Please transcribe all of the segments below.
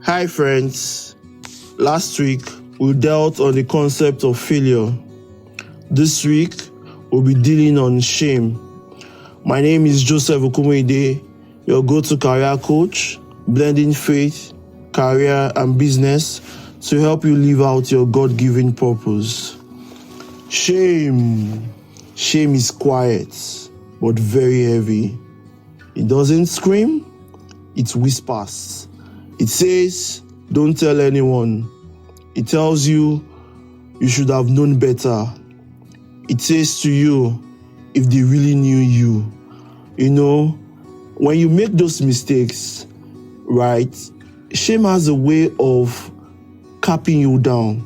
Hi friends, last week we dealt on the concept of failure. This week we'll be dealing on shame. My name is Joseph Okumide, your go-to career coach, blending faith, career and business to help you live out your God-given purpose. Shame is quiet but very heavy. It doesn't scream, it whispers. It says, don't tell anyone. It tells you, you should have known better. It says to you, if they really knew you. You know, when you make those mistakes, right, shame has a way of capping you down.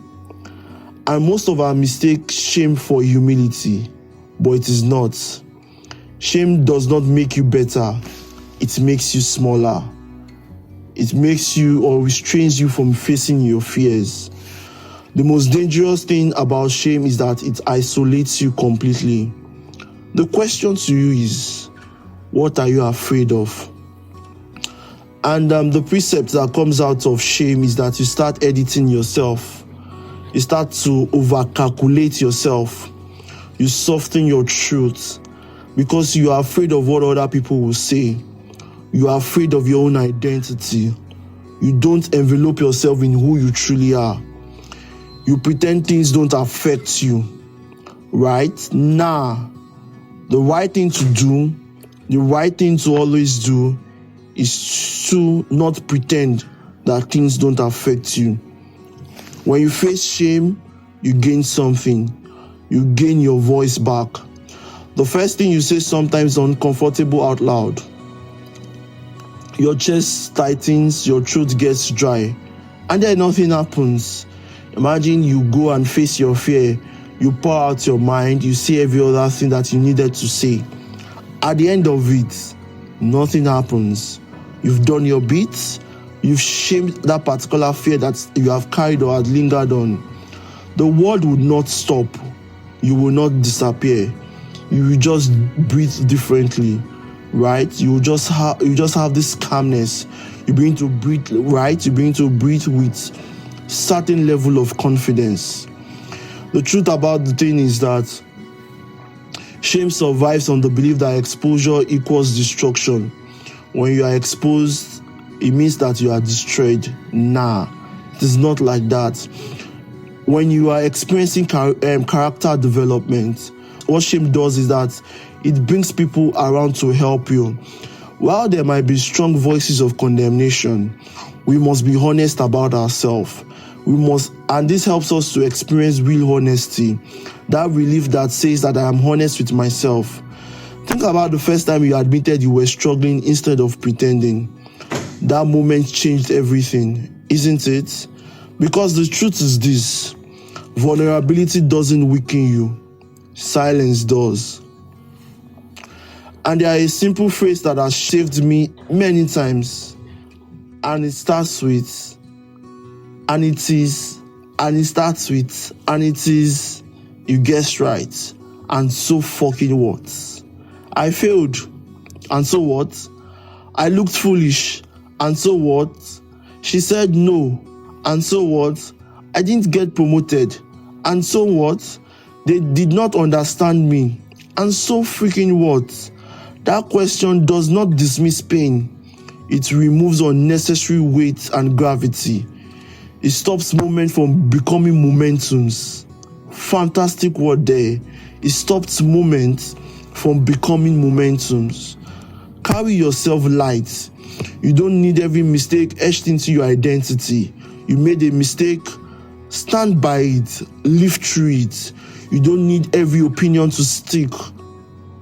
And most of our mistakes shame for humility, but it is not. Shame does not make you better. It makes you smaller. It makes you or restrains you from facing your fears. The most dangerous thing about shame is that it isolates you completely. The question to you is, what are you afraid of? And the precept that comes out of shame is that you start editing yourself. You start to overcalculate yourself. You soften your truth because you are afraid of what other people will say. You are afraid of your own identity. You don't envelope yourself in who you truly are. You pretend things don't affect you, right? Nah. The right thing to do, the right thing to always do is to not pretend that things don't affect you. When you face shame, you gain something. You gain your voice back. The first thing you say sometimes is uncomfortable out loud. Your chest tightens, your throat gets dry, and then nothing happens. Imagine you go and face your fear. You pour out your mind, you say every other thing that you needed to say. At the end of it, nothing happens. You've done your bit. You've shamed that particular fear that you have carried or had lingered on. The world would not stop. You will not disappear. You will just breathe differently. Right? You just have this calmness. You begin to breathe right. You begin to breathe with certain level of confidence. The truth about the thing is that shame survives on the belief that exposure equals destruction. When you are exposed, it means that you are destroyed. Nah, it is not like that. When you are experiencing character development, what shame does is that it brings people around to help you. While there might be strong voices of condemnation, we must be honest about ourselves. And this helps us to experience real honesty. That relief that says that I am honest with myself. Think about the first time you admitted you were struggling instead of pretending. That moment changed everything, isn't it? Because the truth is this: vulnerability doesn't weaken you, silence does. And there is a simple phrase that has saved me many times. And it starts with, and it is, and it starts with, and it is, you guessed right. And so fucking what? I failed. And so what? I looked foolish. And so what? She said no. And so what? I didn't get promoted. And so what? They did not understand me. And so freaking what? That question does not dismiss pain. It removes unnecessary weight and gravity. It stops moment from becoming momentums. Fantastic word there. It stops moment from becoming momentums. Carry yourself light. You don't need every mistake etched into your identity. You made a mistake, stand by it, live through it. You don't need every opinion to stick.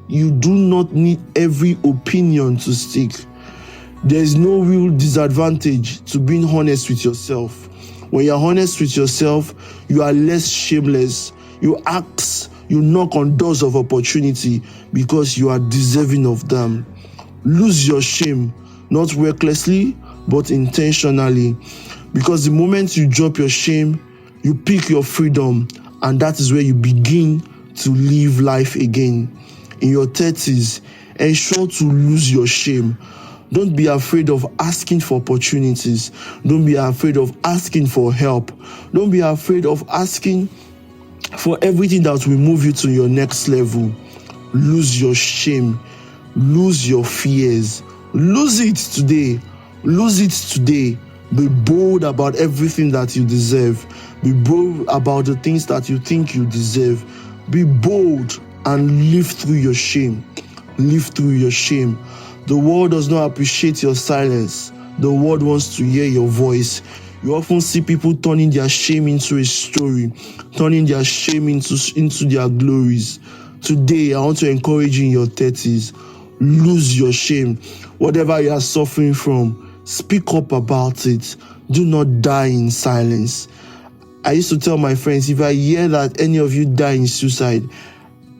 You do not need every opinion to stick. There is no real disadvantage to being honest with yourself. When you're honest with yourself, you are less shameless. You ask, you knock on doors of opportunity because you are deserving of them. Lose your shame, not recklessly, but intentionally. Because the moment you drop your shame, you pick your freedom, and that is where you begin to live life again. In your 30s, ensure to lose your shame. Don't be afraid of asking for opportunities. Don't be afraid of asking for help. Don't be afraid of asking for everything that will move you to your next level. Lose your shame. Lose your fears. Lose it today. Lose it today. Be bold about everything that you deserve. Be bold about the things that you think you deserve. Be bold and live through your shame. Live through your shame. The world does not appreciate your silence. The world wants to hear your voice. You often see people turning their shame into a story, turning their shame into their glories. Today, I want to encourage you in your 30s. Lose your shame. Whatever you are suffering from, speak up about it. Do not die in silence. I used to tell my friends, if I hear that any of you die in suicide,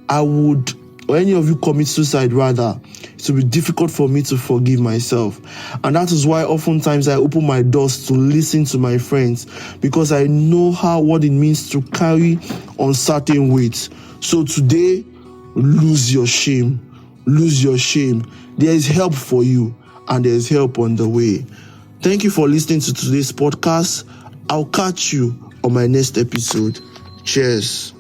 or any of you commit suicide rather, it will be difficult for me to forgive myself. And that is why oftentimes I open my doors to listen to my friends, because I know what it means to carry uncertain weight. So today, lose your shame. Lose your shame. There is help for you, and there is help on the way. Thank you for listening to today's podcast. I'll catch you on my next episode. Cheers.